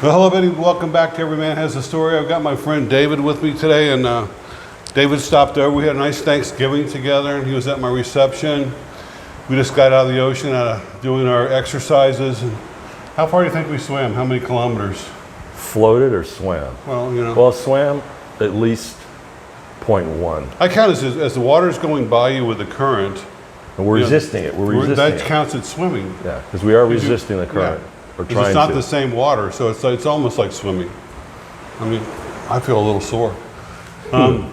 Well, hello, everybody. Welcome back to Every Man Has a Story. I've got my friend David with me today, and David stopped over. We had a nice Thanksgiving together, and he was at my reception. We just got out of the ocean, doing our exercises. And how far do you think we swam? How many kilometers? Floated or swam? Well, you know. Well, swam at least 0.1. I count as the water's going by you with the current. And we're resisting it. We're resisting that it. counts as swimming. Yeah, because we are resisting the current. Yeah. Or Because trying it's not to. the same water, so it's almost like swimming. I mean, I feel a little sore. But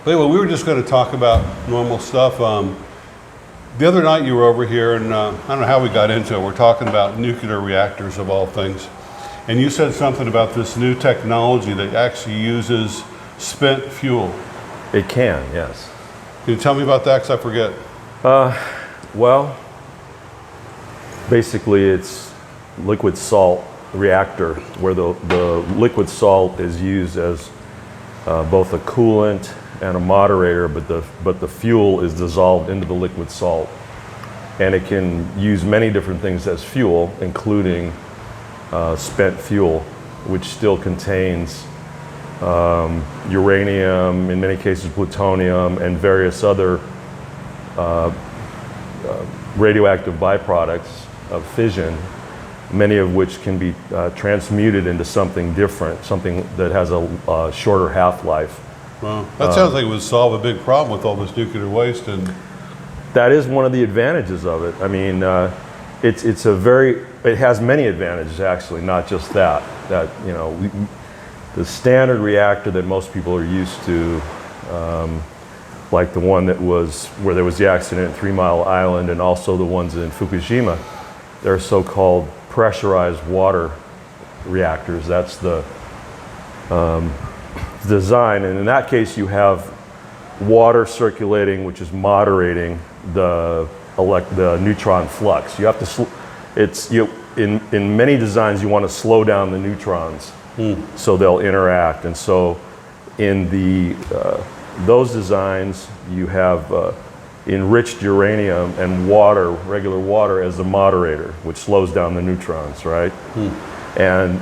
anyway, we were just going to talk about normal stuff. The other night you were over here, and I don't know how we got into it. We're talking about nuclear reactors of all things. And you said something about this new technology that actually uses spent fuel. It can, yes. Can you tell me about that, because I forget? Well, basically it's liquid salt reactor, where the liquid salt is used as both a coolant and a moderator, but the fuel is dissolved into the liquid salt. And it can use many different things as fuel, including spent fuel, which still contains uranium, in many cases plutonium, and various other radioactive byproducts of fission, many of which can be transmuted into something different, something that has a shorter half-life. Well, that sounds like it would solve a big problem with all this nuclear waste. And that is one of the advantages of it. I mean, it has many advantages actually, not just that. You know, the standard reactor that most people are used to, like the one where there was the accident at 3 Mile Island, and also the ones in Fukushima, they're so-called pressurized water reactors. That's the design, and in that case you have water circulating, which is moderating the neutron flux. You have to in many designs you want to slow down the neutrons so they'll interact, and so in those designs you have enriched uranium and water, regular water, as the moderator, which slows down the neutrons, right? And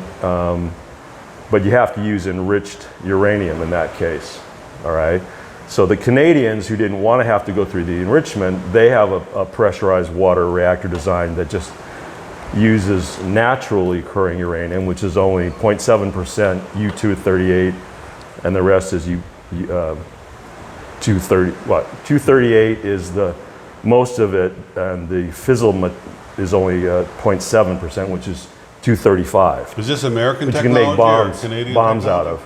but you have to use enriched uranium in that case, all right? So the Canadians, who didn't want to have to go through the enrichment, they have a pressurized water reactor design that just uses naturally occurring uranium, which is only 0.7% U-238, and the rest is 238 is the most of it, and the fissile is only 0.7%, which is 235. is this American Which you technology can make bombs, or Canadian bombs technology?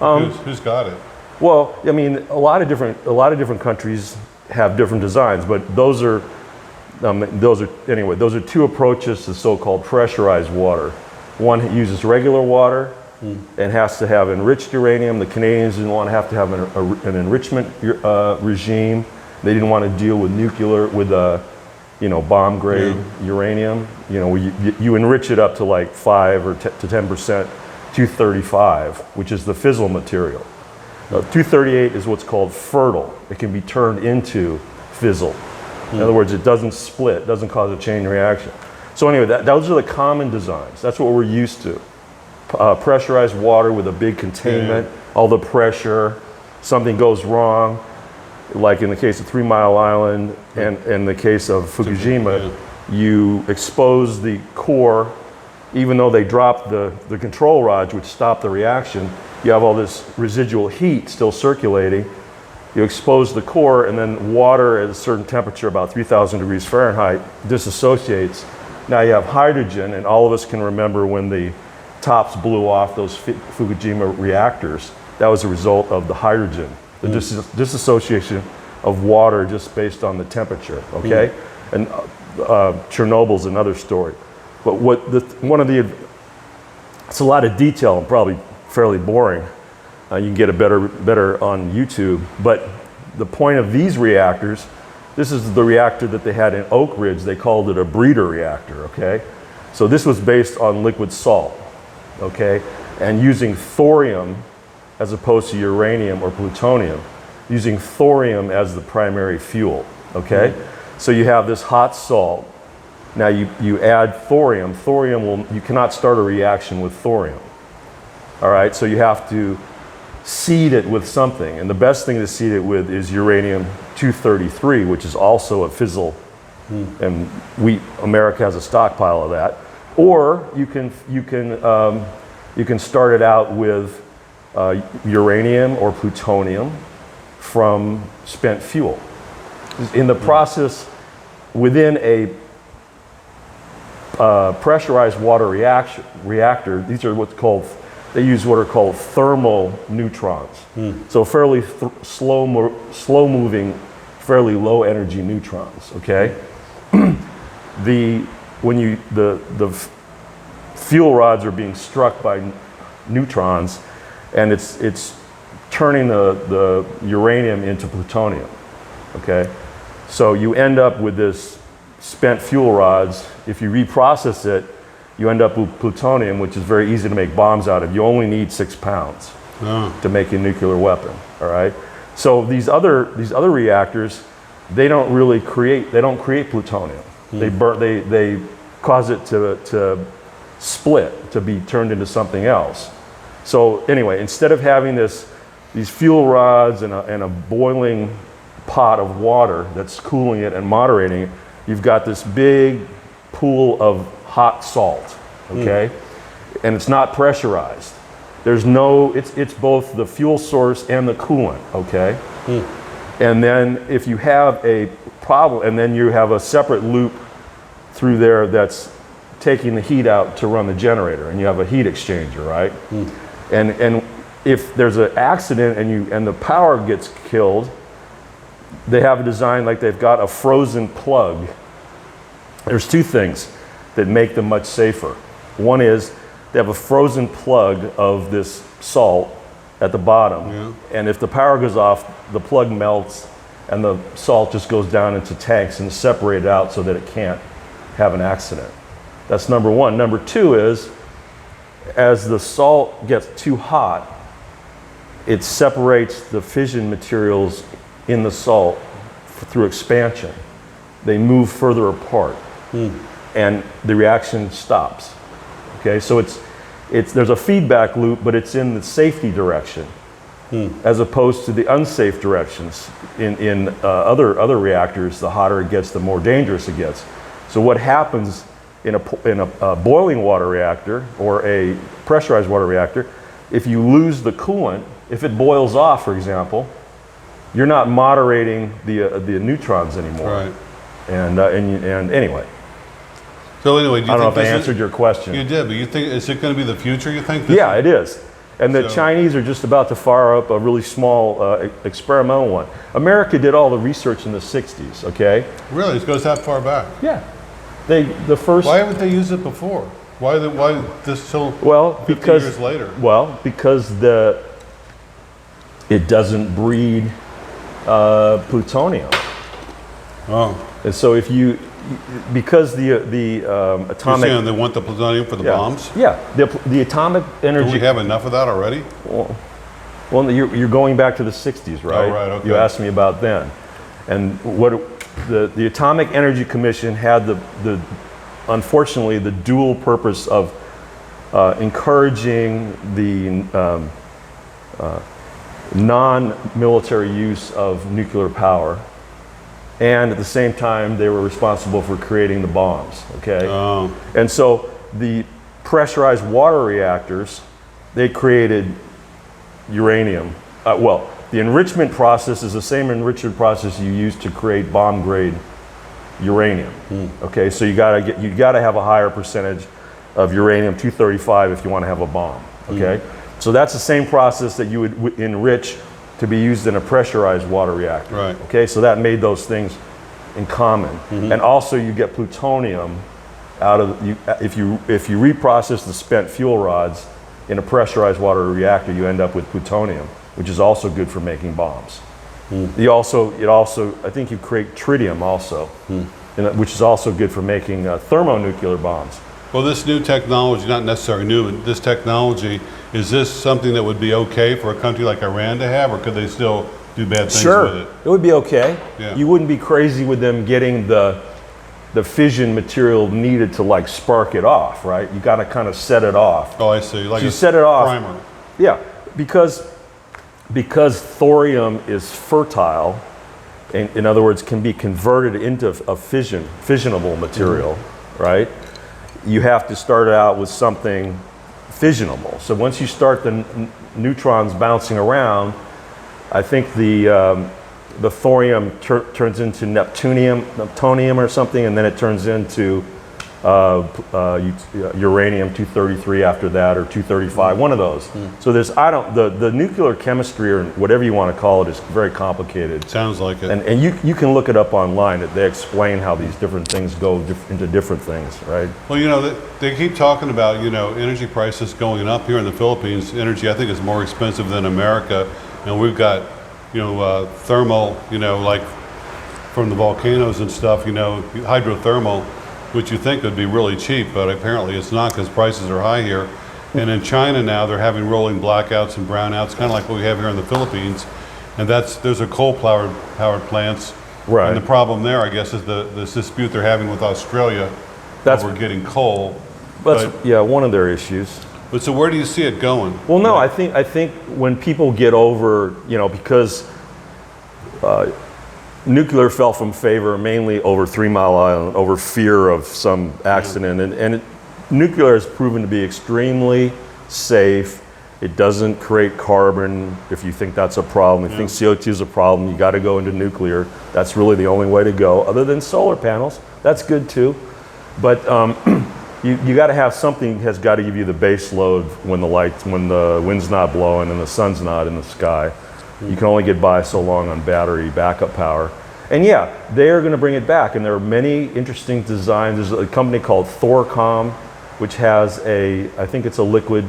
out of. Who's got it? Well, I mean, a lot of different countries have different designs, but those are two approaches to so-called pressurized water. One uses regular water and has to have enriched uranium. The Canadians didn't want to have an enrichment regime. They didn't want to deal with bomb grade uranium. You know, you enrich it up to like 5 or to 10%, 235, which is the fissile material. 238 is what's called fertile. It can be turned into fissile. In other words, it doesn't split, doesn't cause a chain reaction. So anyway, those are the common designs. That's what we're used to. Pressurized water with a big containment, all the pressure, something goes wrong, like in the case of 3 Mile Island and in the case of Fukushima, you expose the core, even though they dropped the control rods, which stopped the reaction, you have all this residual heat still circulating. You expose the core, and then water at a certain temperature, about 3,000 degrees Fahrenheit, disassociates. Now you have hydrogen, and all of us can remember when the tops blew off those Fukushima reactors. That was a result of the hydrogen, the disassociation of water just based on the temperature, okay? And Chernobyl's another story. But it's a lot of detail and probably fairly boring. You can get it better on YouTube. But the point of these reactors, this is the reactor that they had in Oak Ridge. They called it a breeder reactor, okay? So this was based on liquid salt, okay? And using thorium as opposed to uranium or plutonium, using thorium as the primary fuel, okay? So you have this hot salt Now you add thorium. You cannot start a reaction with thorium. All right, so you have to seed it with something. And the best thing to seed it with is uranium-233, which is also a fissile. And America has a stockpile of that. Or you can start it out with uranium or plutonium from spent fuel. In the process, within a pressurized water reactor, these are they use what are called thermal neutrons. So fairly slow-moving, fairly low-energy neutrons. Okay, the fuel rods are being struck by neutrons, and it's turning the uranium into plutonium. Okay, so you end up with this spent fuel rods. If you reprocess it, you end up with plutonium, which is very easy to make bombs out of. You only need 6 pounds to make a nuclear weapon. All right. So these other reactors, they don't create plutonium. They cause it to split, to be turned into something else. So anyway, instead of having these fuel rods and a boiling pot of water that's cooling it and moderating it, you've got this big pool of hot salt, okay? And it's not pressurized. It's both the fuel source and the coolant, okay? And then if you have a problem, and then you have a separate loop through there that's taking the heat out to run the generator, and you have a heat exchanger, right? And if there's an accident and the power gets killed, they have a design like they've got a frozen plug. There's two things that make them much safer. One is they have a frozen plug of this salt at the bottom, and if the power goes off, the plug melts and the salt just goes down into tanks and is separated out so that it can't have an accident. That's number one. Number two is, as the salt gets too hot, it separates the fission materials in the salt through expansion. They move further apart, and the reaction stops. Okay, so there's a feedback loop, but it's in the safety direction, as opposed to the unsafe directions. In other reactors, the hotter it gets, the more dangerous it gets. So what happens in a boiling water reactor or a pressurized water reactor, if you lose the coolant, if it boils off, for example, you're not moderating the neutrons anymore. Right. And anyway. So anyway, I don't know if I answered your question. You did, but you think, is it going to be the future, you think? Yeah, it is. And the Chinese are just about to fire up a really small experimental one. America did all the research in the 60s, okay? Really? It goes that far back? Yeah. The first. Why haven't they used it before? Why this till 50 years later? Well, because it doesn't breed plutonium. Oh. And so because the atomic. You're saying they want the plutonium for the bombs? Yeah, the atomic energy. Do we have enough of that already? Well, you're going back to the 60s, right? Oh, right, okay. You asked me about then. And what the Atomic Energy Commission had unfortunately, the dual purpose of encouraging the non-military use of nuclear power, and at the same time they were responsible for creating the bombs, okay? Oh. And so the pressurized water reactors, they created uranium. The enrichment process is the same enrichment process you use to create bomb grade uranium. Okay, so you gotta have a higher percentage of uranium-235 if you want to have a bomb. Okay, so that's the same process that you would enrich to be used in a pressurized water reactor. Right. Okay, so that made those things in common, and also you get plutonium out of if you reprocess the spent fuel rods in a pressurized water reactor, you end up with plutonium, which is also good for making bombs. It also, I think you create tritium also, which is also good for making thermonuclear bombs. Well, this new technology, not necessarily new, but this technology, is this something that would be okay for a country like Iran to have, or could they still do bad things with it? It would be okay. Yeah. You wouldn't be crazy with them getting the the fission material needed to like spark it off, right? You got to kind of set it off. Oh, I see. Like So you a set it off. primer. Yeah, because thorium is fertile, in other words, can be converted into a fissionable material, right? You have to start out with something fissionable. So once you start the neutrons bouncing around, I think the thorium turns into neptunium or something, and then it turns into uranium-233 after that, or 235, one of those. So there's, the nuclear chemistry, or whatever you want to call it, is very complicated. Sounds like it. And you can look it up online. They explain how these different things go into different things, right? Well, you know, they keep talking about, you know, energy prices going up here in the Philippines. Energy, I think, is more expensive than America. And we've got, you know, thermal, you know, like from the volcanoes and stuff, you know, hydrothermal, which you think would be really cheap, but apparently it's not because prices are high here. And in China now, they're having rolling blackouts and brownouts, kind of like what we have here in the Philippines. And those are coal-powered plants. Right. And the problem there, I guess, is this dispute they're having with Australia over getting coal. That's one of their issues. But so where do you see it going? Well, no, I think when people get over, you know, because nuclear fell from favor mainly over 3 Mile Island, over fear of some accident, and nuclear has proven to be extremely safe. It doesn't create carbon. If you think that's a problem, if you think CO2 is a problem, you got to go into nuclear. That's really the only way to go, other than solar panels. That's good too, but you got to have something has got to give you the base load when the wind's not blowing and the sun's not in the sky. You can only get by so long on battery backup power. And yeah, they are going to bring it back, and there are many interesting designs. There's a company called Thorcom, which has I think it's a liquid,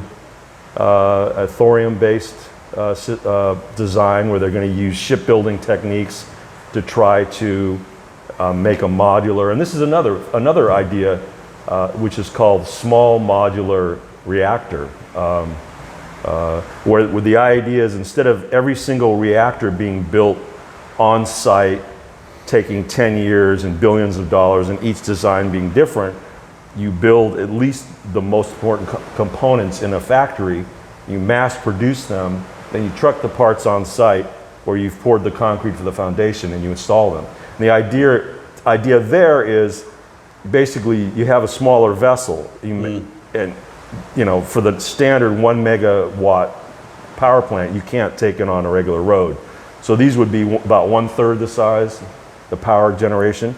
a thorium-based design where they're going to use shipbuilding techniques to try to make a modular. And this is another idea, which is called small modular reactor. Where the idea is, instead of every single reactor being built on site, taking 10 years and billions of dollars, and each design being different, you build at least the most important components in a factory, you mass produce them, then you truck the parts on site, or you've poured the concrete for the foundation and you install them. And the idea there is basically you have a smaller vessel, and you know, for the standard 1 megawatt power plant, you can't take it on a regular road. So these would be about 1/3 the size, the power generation,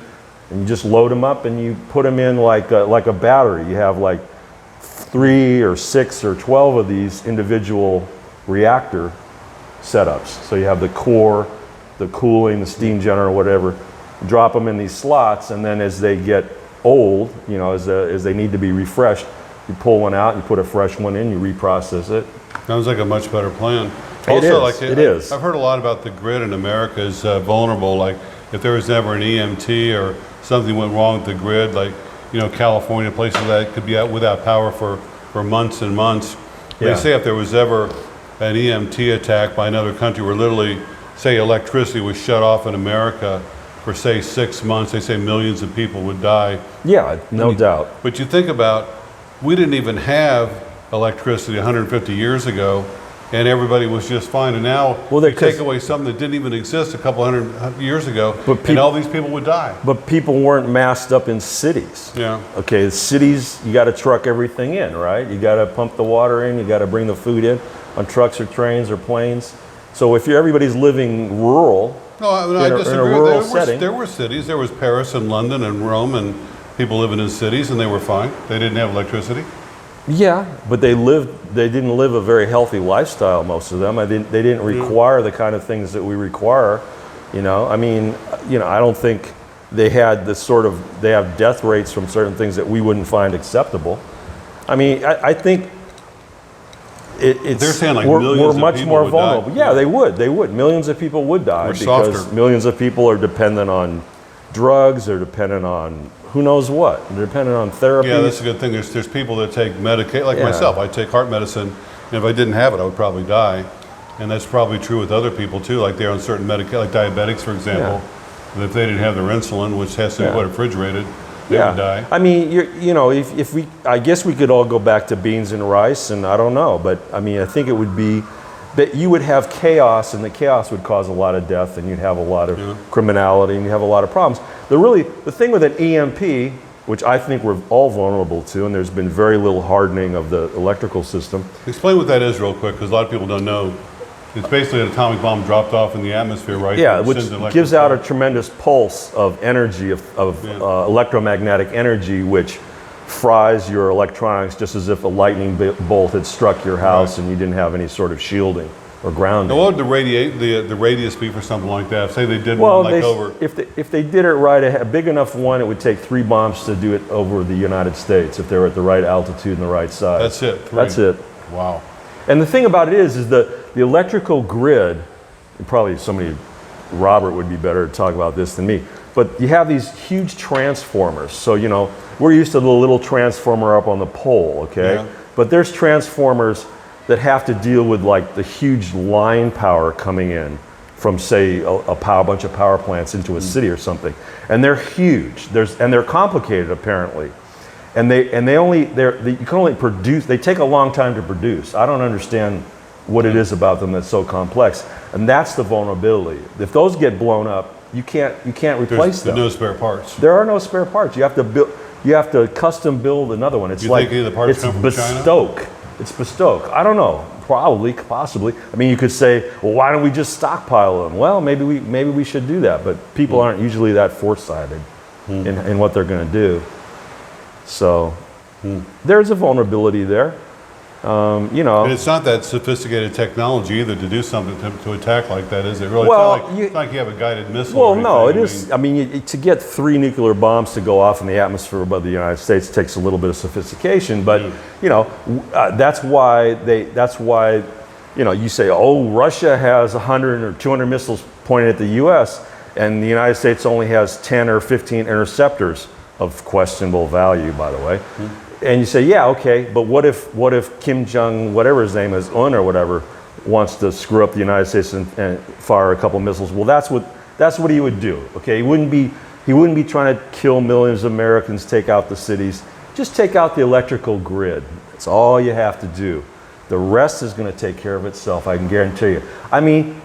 and you just load them up and you put them in like a battery. You have like 3 or 6 or 12 of these individual reactor setups. So you have the core, the cooling, the steam generator, whatever. Drop them in these slots, and then as they get old, you know, as they need to be refreshed, you pull one out, you put a fresh one in, you reprocess it. Sounds like a much better plan. It is. I've heard a lot about the grid in America is vulnerable. Like if there was ever an EMT or something went wrong with the grid, like, you know, California, places that could be out without power for months and months. They say if there was ever an EMT attack by another country where literally, say, electricity was shut off in America for, say, 6 months, they say millions of people would die. Yeah, no doubt. But you think about, we didn't even have electricity 150 years ago, and everybody was just fine. And now you take away something that didn't even exist a couple hundred years ago, and all these people would die. But people weren't massed up in cities. Yeah. Okay, cities, you got to truck everything in, right? You got to pump the water in, you got to bring the food in on trucks or trains or planes. So if everybody's living rural, I disagree. in a rural setting. There were cities. There was Paris and London and Rome, and people living in cities, and they were fine. They didn't have electricity. Yeah, but they didn't live a very healthy lifestyle, most of them. They didn't require the kind of things that we require, you know. I mean, you know, I don't think they had they have death rates from certain things that we wouldn't find acceptable. I mean, I think it's, they're saying like we're much more vulnerable. Die. Yeah, they would. Millions of people would die we're because softer. Millions of people are dependent on drugs, they're dependent on who knows what. They're dependent on therapy. Yeah, that's a good thing. There's people that take medication, like myself. I take heart medicine, and if I didn't have it, I would probably die. And that's probably true with other people too. Like they're on certain medication, like diabetics, for example. That if they didn't have their insulin, which has to be refrigerated, They would die. I mean, you know, if we, I guess we could all go back to beans and rice, and I don't know, but I mean, I think it would be that you would have chaos, and the chaos would cause a lot of death, and you'd have a lot of criminality, and you have a lot of problems. The thing with an EMP, which I think we're all vulnerable to, and there's been very little hardening of the electrical system. Explain what that is real quick, because a lot of people don't know. It's basically an atomic bomb dropped off in the atmosphere, right? Yeah, which gives out a tremendous pulse of energy, electromagnetic energy, which fries your electronics just as if a lightning bolt had struck your house and you didn't have any sort of shielding or grounding. Now, what would the radius be for something like that? Say they did one like over. If they did it right, a big enough one, it would take 3 bombs to do it over the United States if they were at the right altitude and the right size. That's it. 3. That's it. Wow. And the thing about it is the electrical grid, and probably Robert would be better to talk about this than me, but you have these huge transformers. So, you know, we're used to the little transformer up on the pole, okay? Yeah. But there's transformers that have to deal with like the huge line power coming in from, say, a bunch of power plants into a city or something. And they're huge. And they're complicated, apparently. And you can only produce, they take a long time to produce. I don't understand what it is about them that's so complex. And that's the vulnerability. If those get blown up, you can't replace them. There's no spare parts. There are no spare parts. You have to custom build another one. It's think any of the parts come from bespoke. China? It's bespoke. I don't know. Probably, possibly. I mean, you could say, well, why don't we just stockpile them? Well, maybe we should do that. But people aren't usually that foresighted in what they're going to do. So there's a vulnerability there. You know, and it's not that sophisticated technology either to do something to attack like that, is it? Really, well, it's not like you have a guided missile. Well, or anything. no, it is. I mean, to get 3 nuclear bombs to go off in the atmosphere above the United States takes a little bit of sophistication. But you know, that's why you know, you say, oh, Russia has 100 or 200 missiles pointed at the U.S. and the United States only has 10 or 15 interceptors of questionable value, by the way. And you say, yeah, okay, but what if Kim Jong, whatever his name is, Un or whatever, wants to screw up the United States and fire a couple missiles? Well, that's what he would do. Okay, he wouldn't be trying to kill millions of Americans, take out the cities. Just take out the electrical grid. That's all you have to do. The rest is going to take care of itself. I can guarantee you. I mean,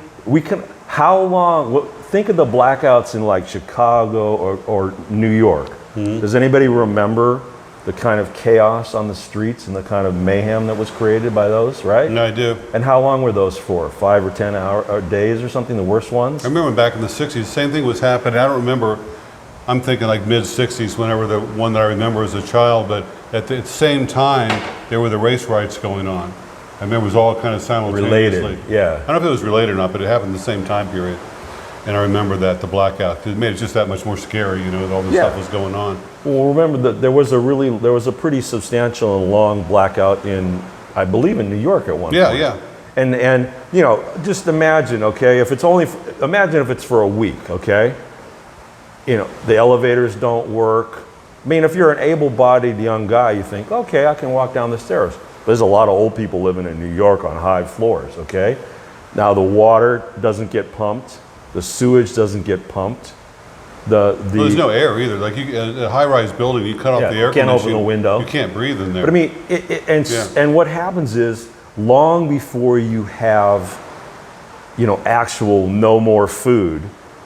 how long? Think of the blackouts in like Chicago or New York. Does anybody remember the kind of chaos on the streets and the kind of mayhem that was created by those, right? No, I do. And how long were those for? 5 or 10 days or something, the worst ones? I remember back in the 60s, the same thing was happening. I don't remember, I'm thinking like mid-60s, whenever the one that I remember as a child, but at the same time, there were the race riots going on. I remember it was all kind of simultaneously. Related, yeah. I don't know if it was related or not, but it happened the same time period. And I remember that, the blackout, because it made it just that much more scary, you know, that all this stuff was going on. Well, remember that there was a pretty substantial and long blackout I believe in New York at one point. Yeah. And you know, just imagine, okay, imagine if it's for a week, okay? You know, the elevators don't work. I mean, if you're an able-bodied young guy, you think, okay, I can walk down the stairs. There's a lot of old people living in New York on high floors, okay? Now the water doesn't get pumped. The sewage doesn't get pumped. Well, there's no air either. Like a high-rise building, you cut off the air conditioning. You can't open the window. You can't breathe in there. But I mean, and what happens is, long before you have, you know, actual no more food,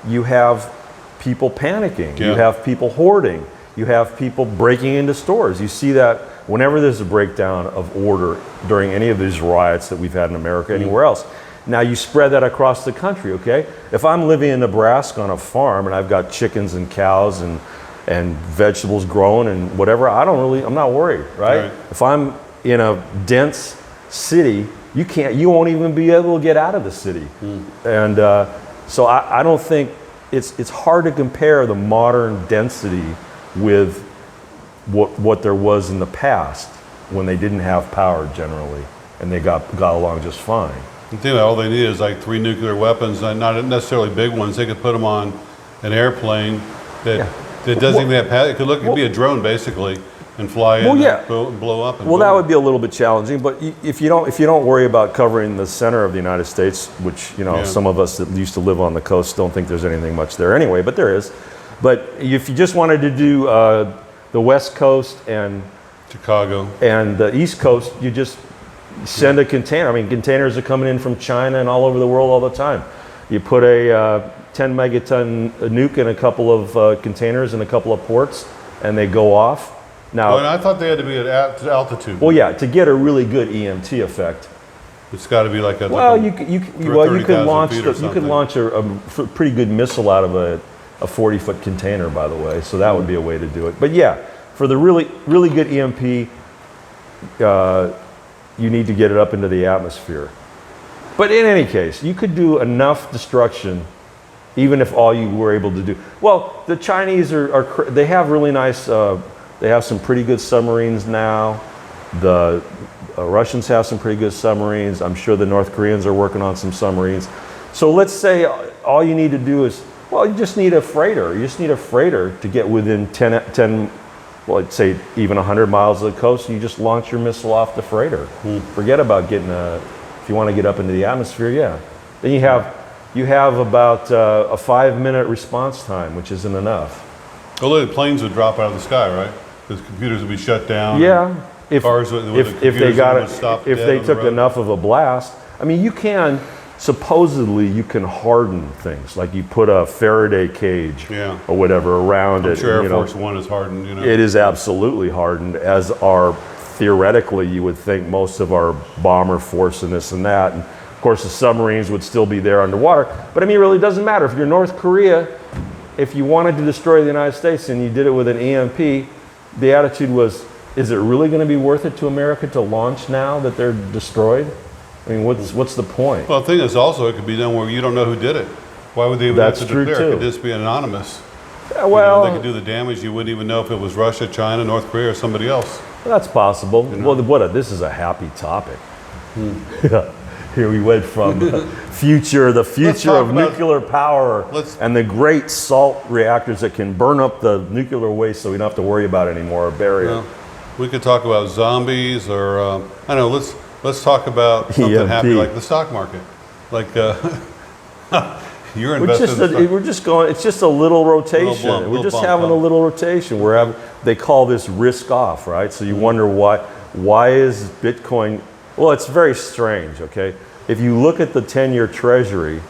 you have people panicking. You have people hoarding. You have people breaking into stores. You see that whenever there's a breakdown of order during any of these riots that we've had in America, anywhere else. Now you spread that across the country, okay? If I'm living in Nebraska on a farm and I've got chickens and cows and vegetables growing and whatever, I'm not worried, right? If I'm in a dense city, you won't even be able to get out of the city. And so I don't think, it's hard to compare the modern density with what there was in the past when they didn't have power generally and they got along just fine. I think all they need is like 3 nuclear weapons, not necessarily big ones. They could put them on an airplane that doesn't even have, it could be a drone basically and fly in and blow up. Well, that would be a little bit challenging, but if you don't worry about covering the center of the United States, which, you know, some of us that used to live on the coast don't think there's anything much there anyway, but there is. But if you just wanted to do the West Coast and Chicago. the East Coast, you just send a container. I mean, containers are coming in from China and all over the world all the time. You put a 10 megaton nuke in a couple of containers in a couple of ports, and they go off. Now, And I thought they had to be at altitude. well, yeah, to get a really good EMT effect. It's got to be like a. Well, like you could launch a pretty good missile out of a 40-foot container, by the way. So that would be a way to do it. But yeah, for the really good EMP, you need to get it up into the atmosphere. But in any case, you could do enough destruction, even if all you were able to do. Well, the Chinese they have really nice. They have some pretty good submarines now. The Russians have some pretty good submarines. I'm sure the North Koreans are working on some submarines. So let's say all you need to do is, well, you just need a freighter. You just need a freighter to get within 10 well, I'd say even 100 miles of the coast, and you just launch your missile off the freighter. Forget about getting if you want to get up into the atmosphere, yeah. Then you have about a 5-minute response time, which isn't enough. Well, the planes would drop out of the sky, right? Because computers would be shut down. Yeah. If they took the enough of a blast. I mean, supposedly you can harden things, like you put a Faraday cage or whatever around it. I'm sure Air Force One is hardened. It is absolutely hardened, as are theoretically you would think most of our bomber force and this and that. And of course the submarines would still be there underwater. But I mean, it really doesn't matter. If you're North Korea, if you wanted to destroy the United States and you did it with an EMP, the attitude was, is it really going to be worth it to America to launch now that they're destroyed? I mean, what's the point? Well, the thing is also it could be done where you don't know who did it. Why would they even have to declare? It could just be anonymous. Well, they could do the damage. You wouldn't even know if it was Russia, China, North Korea, or somebody else. That's possible. Well, this is a happy topic. Here we went from the future of nuclear power and the great salt reactors that can burn up the nuclear waste so we don't have to worry about it anymore or bury it. We could talk about zombies or, I don't know, let's talk about something happy like the stock market. Like, you're invested in the stock. It's just a little rotation. We're just having a little rotation. They call this risk off, right? So you wonder why is Bitcoin, well, it's very strange, okay? If you look at the 10-year treasury,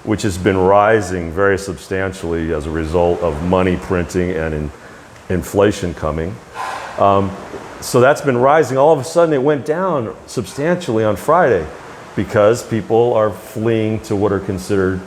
which has been rising very substantially as a result of money printing and inflation coming, so that's been rising. All of a sudden it went down substantially on Friday because people are fleeing to what are considered,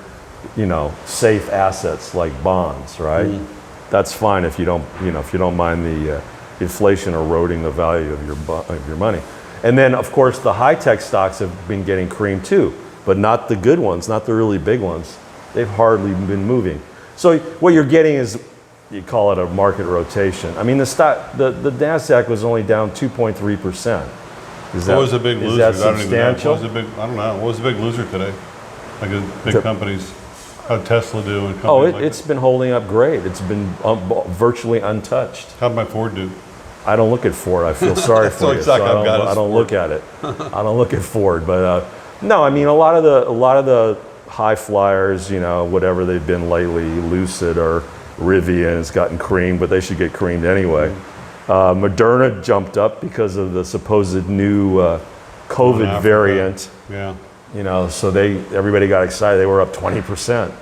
safe assets like bonds, right? That's fine if you don't mind the inflation eroding the value of your money. And then, of course, the high-tech stocks have been getting creamed too, but not the good ones, not the really big ones. They've hardly been moving. So what you're getting is, you call it a market rotation. I mean, the NASDAQ was only down 2.3%. What was the big loser? Is that substantial? I don't know. What was the big loser today? Like big companies, how'd Tesla do? And it's been holding up great. It's been virtually untouched. How'd my Ford do? I don't look at Ford. I feel sorry for you. I don't look at it. I don't look at Ford. But no, I mean a lot of the high flyers, whatever they've been lately, Lucid or Rivian has gotten creamed, but they should get creamed anyway. Moderna jumped up because of the supposed new COVID variant. Yeah. So everybody got excited. They were up 20%.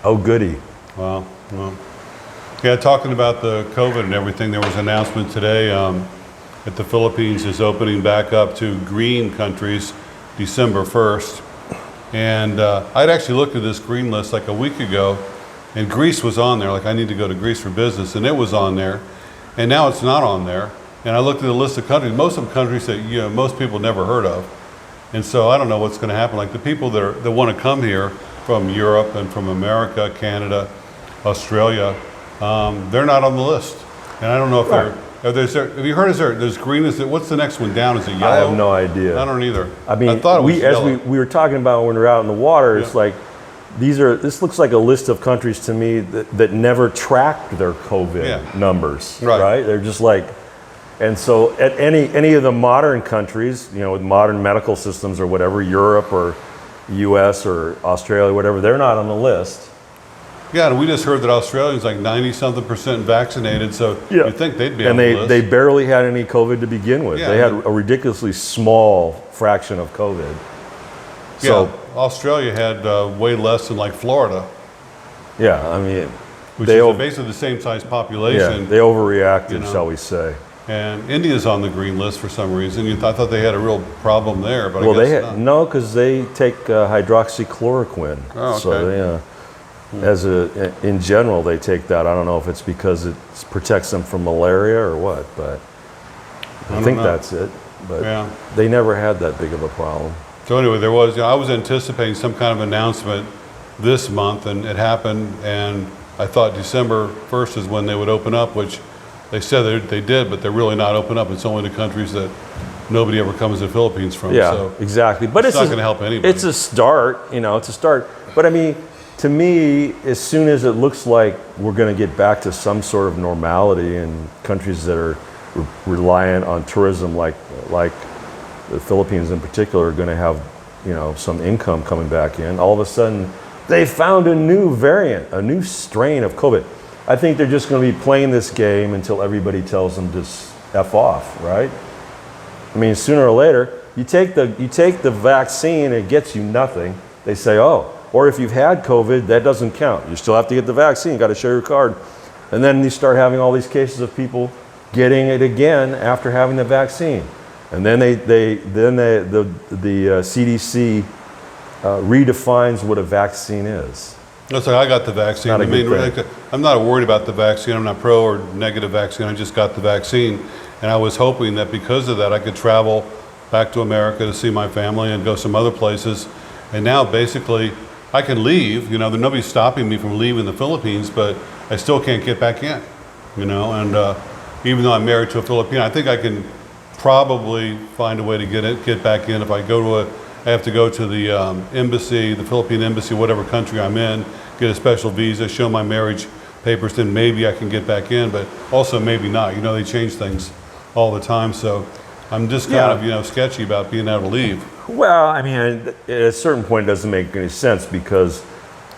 Oh, goody. Wow. Well. Yeah, talking about the COVID and everything, there was an announcement today that the Philippines is opening back up to green countries December 1st. And I'd actually looked at this green list like a week ago, and Greece was on there. Like, I need to go to Greece for business, and it was on there. And now it's not on there. And I looked at the list of countries, most of them countries that most people never heard of. And so I don't know what's going to happen. Like the people that want to come here from Europe and from America, Canada, Australia, they're not on the list. And I don't know if have you heard, there's green, what's the next one down? Is it yellow? I have no idea. I don't either. I mean, I thought it was yellow. As we were talking about when we were out in the water, it's like, this looks like a list of countries to me that never tracked their COVID numbers, right? They're just like, and so at any of the modern countries, with modern medical systems or whatever, Europe or US or Australia, whatever, they're not on the list. Yeah, and we just heard that Australians like 90-something% vaccinated, so Yeah. you'd think they'd be And on the list. they barely had any COVID to begin with. Yeah. They had a ridiculously small fraction of COVID. So, yeah, Australia had way less than like Florida, yeah, I mean, which they is basically the same size population. they overreacted, you know. shall we say. And India's on the green list for some reason. I thought they had a real problem there, but Well, I guess not. no, because they take hydroxychloroquine. Oh, okay. So, yeah, in general, they take that. I don't know if it's because it protects them from malaria or what, but I think know. that's it. But Yeah. they never had that big of a problem. So anyway, I was anticipating some kind of announcement this month, and it happened, and I thought December 1st is when they would open up, which they said they did, but they're really not open up. It's only the countries that nobody ever comes to the Philippines from. Yeah, So exactly. But it's not going to help anybody. It's a start, it's a start. But I mean, to me, as soon as it looks like we're going to get back to some sort of normality in countries that are reliant on tourism, like the Philippines in particular, are going to have, some income coming back in. All of a sudden, they found a new variant, a new strain of COVID. I think they're just going to be playing this game until everybody tells them to F off, right? I mean, sooner or later, you take the vaccine, it gets you nothing. They say, oh, or if you've had COVID, that doesn't count. You still have to get the vaccine. You got to show your card, and then you start having all these cases of people getting it again after having the vaccine, and then the CDC redefines what a vaccine is. That's like I got the vaccine. Not a I mean, good thing. I'm not worried about the vaccine. I'm not pro or negative vaccine. I just got the vaccine, and I was hoping that because of that, I could travel back to America to see my family and go some other places. And now, basically, I can leave. Nobody's stopping me from leaving the Philippines, but I still can't get back in. And even though I'm married to a Filipino, I think I can probably find a way to get back in. If I have to go to the embassy, the Philippine embassy, whatever country I'm in, get a special visa, show my marriage papers, then maybe I can get back in, but also maybe not. They change things all the time, so I'm just kind of, sketchy about being able to leave. Well, I mean, at a certain point, it doesn't make any sense because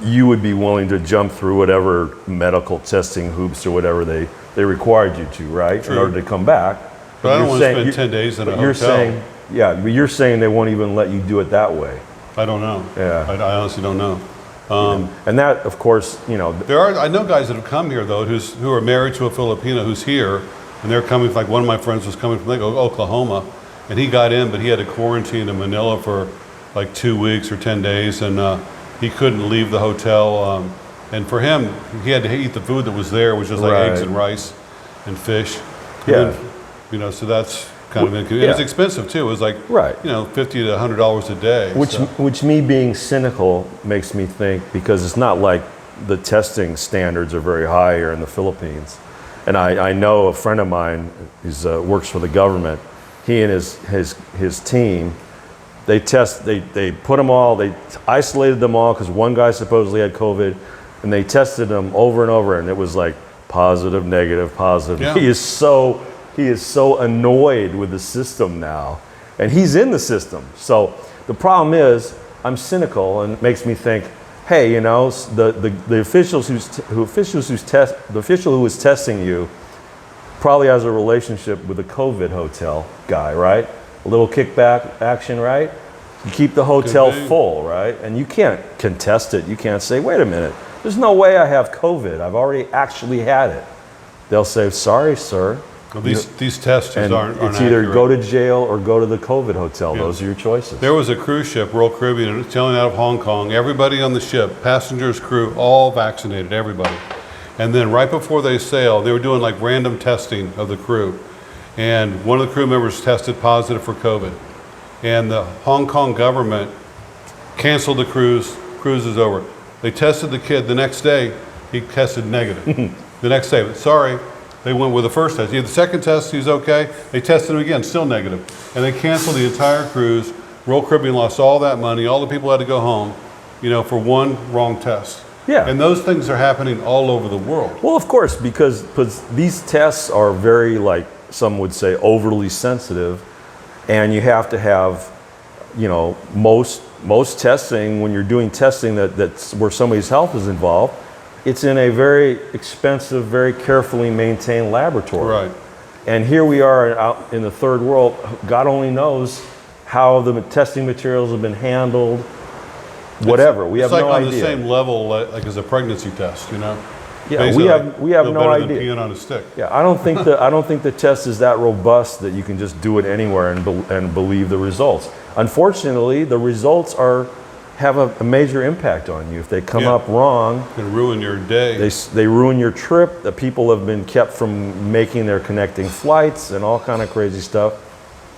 you would be willing to jump through whatever medical testing hoops or whatever they required you to, right? True. In order to come back. But I don't want to spend 10 days in a hotel. But you're saying they won't even let you do it that way. I don't know. Yeah. I honestly don't know. And that, of course, I know guys that have come here though, who are married to a Filipino who's here, and they're coming. Like one of my friends was coming from Oklahoma, and he got in, but he had to quarantine in Manila for like 2 weeks or 10 days, and he couldn't leave the hotel. And for him, he had to eat the food that was there, which was like eggs and rice and fish. Yeah. And, so that's kind of inconvenient. It was expensive too. It was like $50 to $100 a day. Which me being cynical makes me think, because it's not like the testing standards are very high here in the Philippines. And I know a friend of mine who works for the government. He and his team, they put them all, they isolated them all because one guy supposedly had COVID, and they tested them over and over, and it was like positive, negative, positive. Yeah. He is so annoyed with the system now, and he's in the system. So the problem is, I'm cynical, and it makes me think, hey, the official who was testing you probably has a relationship with the COVID hotel guy, right? A little kickback action, right? You keep the hotel full, right? And you can't contest it. You can't say, wait a minute, there's no way I have COVID. I've already actually had it. They'll say, sorry, sir. Well, these tests aren't it's either accurate. go to jail or go to the COVID hotel. Yeah. Those are your choices. There was a cruise ship, Royal Caribbean, sailing out of Hong Kong. Everybody on the ship, passengers, crew, all vaccinated, everybody. And then right before they sailed, they were doing like random testing of the crew. And one of the crew members tested positive for COVID. And the Hong Kong government canceled the cruise. Cruise is over. They tested the kid the next day. He tested negative. The next day, sorry, they went with the first test. The second test, he's okay. They tested him again, still negative. And they canceled the entire cruise. Royal Caribbean lost all that money. All the people had to go home, for one wrong test. Yeah. And those things are happening all over the world. Well, of course, because these tests are very, like some would say, overly sensitive. And you have to have, most testing, when you're doing testing that's where somebody's health is involved, it's in a very expensive, very carefully maintained laboratory. Right. And here we are out in the third world. God only knows how the testing materials have been handled, whatever. We have no idea. It's like on the same level like as a pregnancy test, you know? Yeah, Basically, we have no better idea. than peeing on a stick. Yeah, I don't think the test is that robust that you can just do it anywhere and believe the results. Unfortunately, the results have a major impact on you. If they come up wrong, it can ruin your day. They ruin your trip. The people have been kept from making their connecting flights and all kind of crazy stuff.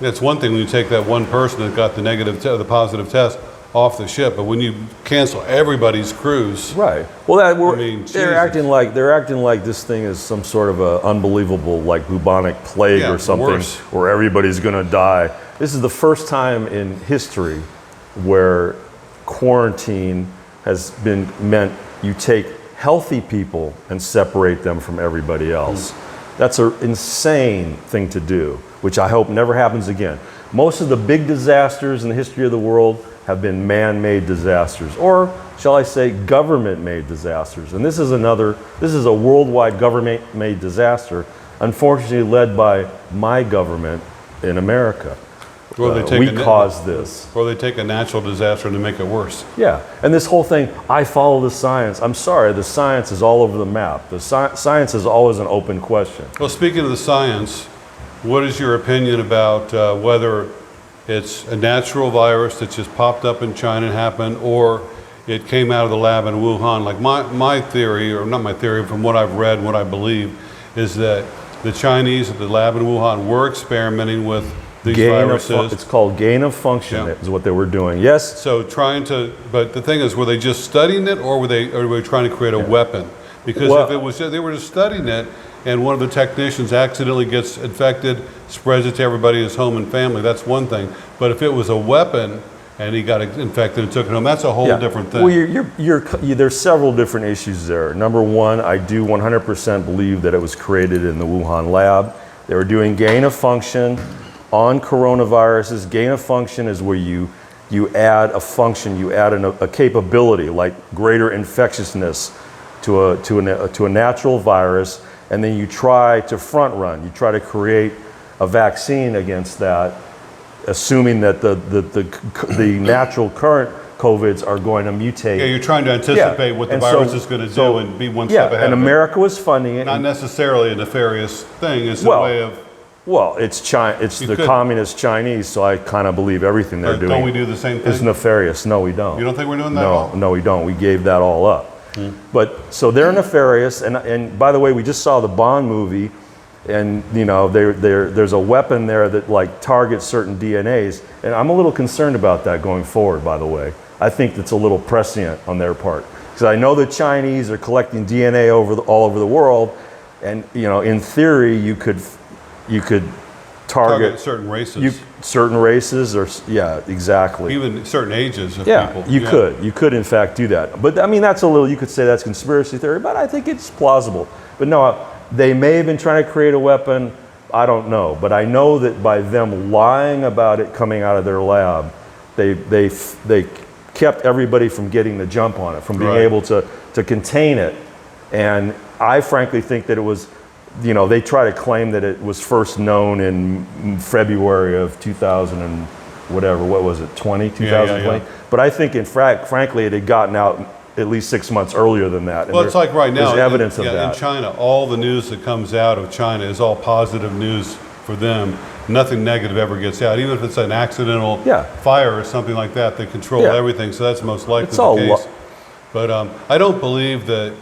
It's one thing when you take that one person that got the positive test off the ship, but when you cancel everybody's cruise, right? Well, they're Jesus. acting like this thing is some sort of a unbelievable like bubonic plague or something, worse. where everybody's going to die. This is the first time in history where quarantine has been meant you take healthy people and separate them from everybody else. That's an insane thing to do, which I hope never happens again. Most of the big disasters in the history of the world have been man-made disasters, or shall I say government-made disasters. And this is a worldwide government-made disaster, unfortunately led by my government in America. We caused this. Or they take a natural disaster and they make it worse. Yeah, and this whole thing, I follow the science. I'm sorry, the science is all over the map. The science is always an open question. Well, speaking of the science, what is your opinion about whether it's a natural virus that just popped up in China and happened, or it came out of the lab in Wuhan? Like my theory, or not my theory, from what I've read, what I believe, is that the Chinese at the lab in Wuhan were experimenting with these viruses. It's called gain of function, is what they were doing. Yes. So but the thing is, were they just studying it, or were they trying to create a weapon? Because if it was, they were just studying it, and one of the technicians accidentally gets infected, spreads it to everybody in his home and family, that's one thing. But if it was a weapon and he got infected and took it home, that's a whole different thing. Well, there's several different issues there. Number one, I do 100% believe that it was created in the Wuhan lab. They were doing gain of function on coronaviruses. Gain of function is where you add a function, you add a capability like greater infectiousness to a natural virus, and then you try to front run. You try to create a vaccine against that, assuming that the natural current COVIDs are going to mutate. Yeah, you're trying to anticipate what the virus is going to do and be one step ahead. And America was funding it. Not necessarily a nefarious thing. It's a way of. Well, it's the communist Chinese, so I kind of believe everything they're doing. Don't we do the same thing? It's nefarious. No, we don't. You don't think we're doing that at all? No, we don't. We gave that all up. But so they're nefarious, and by the way, we just saw the Bond movie, and there's a weapon there that like targets certain DNAs, and I'm a little concerned about that going forward. By the way, I think it's a little prescient on their part, because I know the Chinese are collecting DNA all over the world, and in theory you could target certain races. Certain races, or exactly. Even certain ages of people. You could in fact do that. But I mean, you could say that's conspiracy theory, but I think it's plausible. But no, they may have been trying to create a weapon. I don't know, but I know that by them lying about it coming out of their lab, they kept everybody from getting the jump on it, from being able to contain it. And I frankly think that it was. They try to claim that it was first known in February of 2000 and whatever, what was it, 2020? But I think, frankly, it had gotten out at least 6 months earlier than that. Well, it's like right now, there's evidence of that. In China, all the news that comes out of China is all positive news for them. Nothing negative ever gets out. Even if it's an accidental fire or something like that, they control everything, so that's most likely the case. But I don't believe that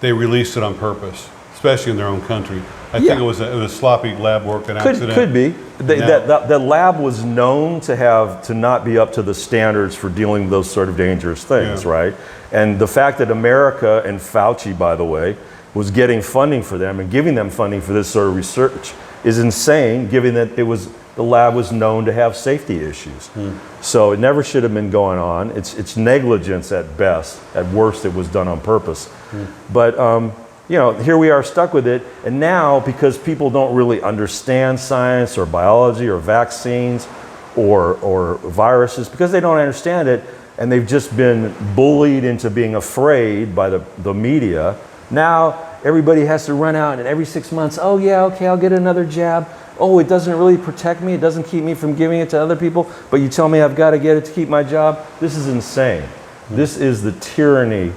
they released it on purpose, especially in their own country. I think it was sloppy lab work and accident. Could be. The lab was known to not be up to the standards for dealing with those sort of dangerous things, right? And the fact that America and Fauci, by the way, was getting funding for them and giving them funding for this sort of research is insane, given that the lab was known to have safety issues. So it never should have been going on. It's negligence at best. At worst, it was done on purpose. But here we are stuck with it, and now because people don't really understand science or biology or vaccines or viruses, because they don't understand it, and they've just been bullied into being afraid by the media. Now everybody has to run out and every 6 months, oh yeah, okay, I'll get another jab. Oh, it doesn't really protect me. It doesn't keep me from giving it to other people, but you tell me I've got to get it to keep my job. This is insane. This is the tyranny.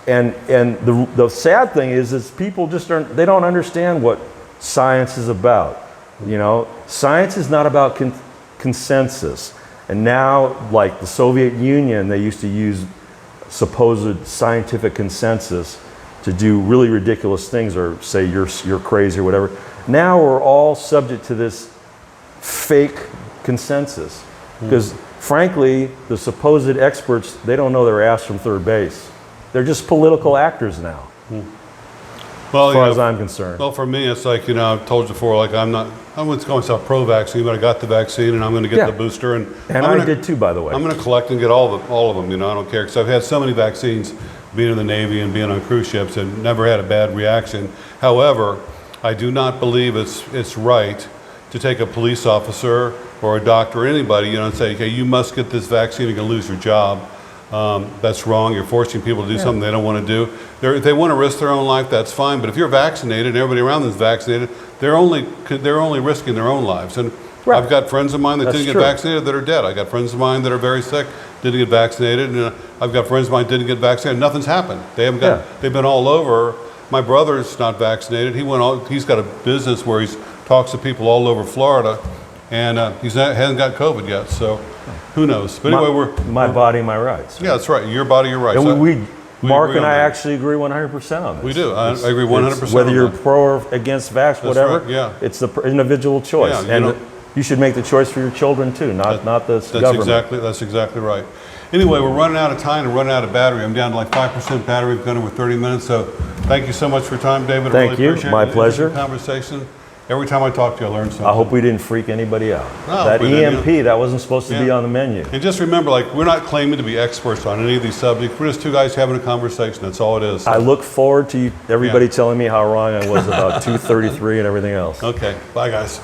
And the sad thing is people just aren't, they don't understand what science is about. You know, science is not about consensus. And now, like the Soviet Union, they used to use supposed scientific consensus to do really ridiculous things, or say you're crazy or whatever. Now we're all subject to this fake consensus. Because frankly, the supposed experts, they don't know their ass from third base. They're just political actors now, Well, as far as I'm concerned. Well, for me, it's like, I've told you before, like I wouldn't go myself pro-vaccine, but I got the vaccine and I'm going to get the booster. And I did too, by the way. I'm going to collect and get all of them, I don't care, because I've had so many vaccines being in the Navy and being on cruise ships and never had a bad reaction. However, I do not believe it's right to take a police officer or a doctor or anybody, and say, okay, you must get this vaccine, you're going to lose your job. That's wrong. You're forcing people to do something they don't want to do. If they want to risk their own life, that's fine. But if you're vaccinated and everybody around them is vaccinated, they're only risking their own lives. And I've got friends of mine that didn't get vaccinated that are dead. I got friends of mine that are very sick, didn't get vaccinated, and I've got friends of mine that didn't get vaccinated. Nothing's happened. They haven't got. They've been all over. My brother's not vaccinated. He's got a business where he talks to people all over Florida, and hasn't got COVID yet. So who knows? But anyway, my body, my rights. Yeah, that's right. Your body, your rights. And Mark and I actually agree 100% on this. We do. I agree 100%. Whether you're pro or against vax, whatever, right, it's the individual choice. Yeah, and you should make the choice for your children too, not the government. That's exactly right. Anyway, we're running out of time and running out of battery. I'm down to like 5% battery. We've gone over 30 minutes. So thank you so much for your time, David. Thank I really you. Appreciate My it. pleasure. Conversation. Every time I talk to you, I learn something. I hope we didn't freak anybody out. No, that EMP, that wasn't supposed to be on the menu. And just remember, like, we're not claiming to be experts on any of these subjects. We're just two guys having a conversation. That's all it is. I look forward to everybody telling me how wrong I was about 233 and everything else. Okay. Bye, guys.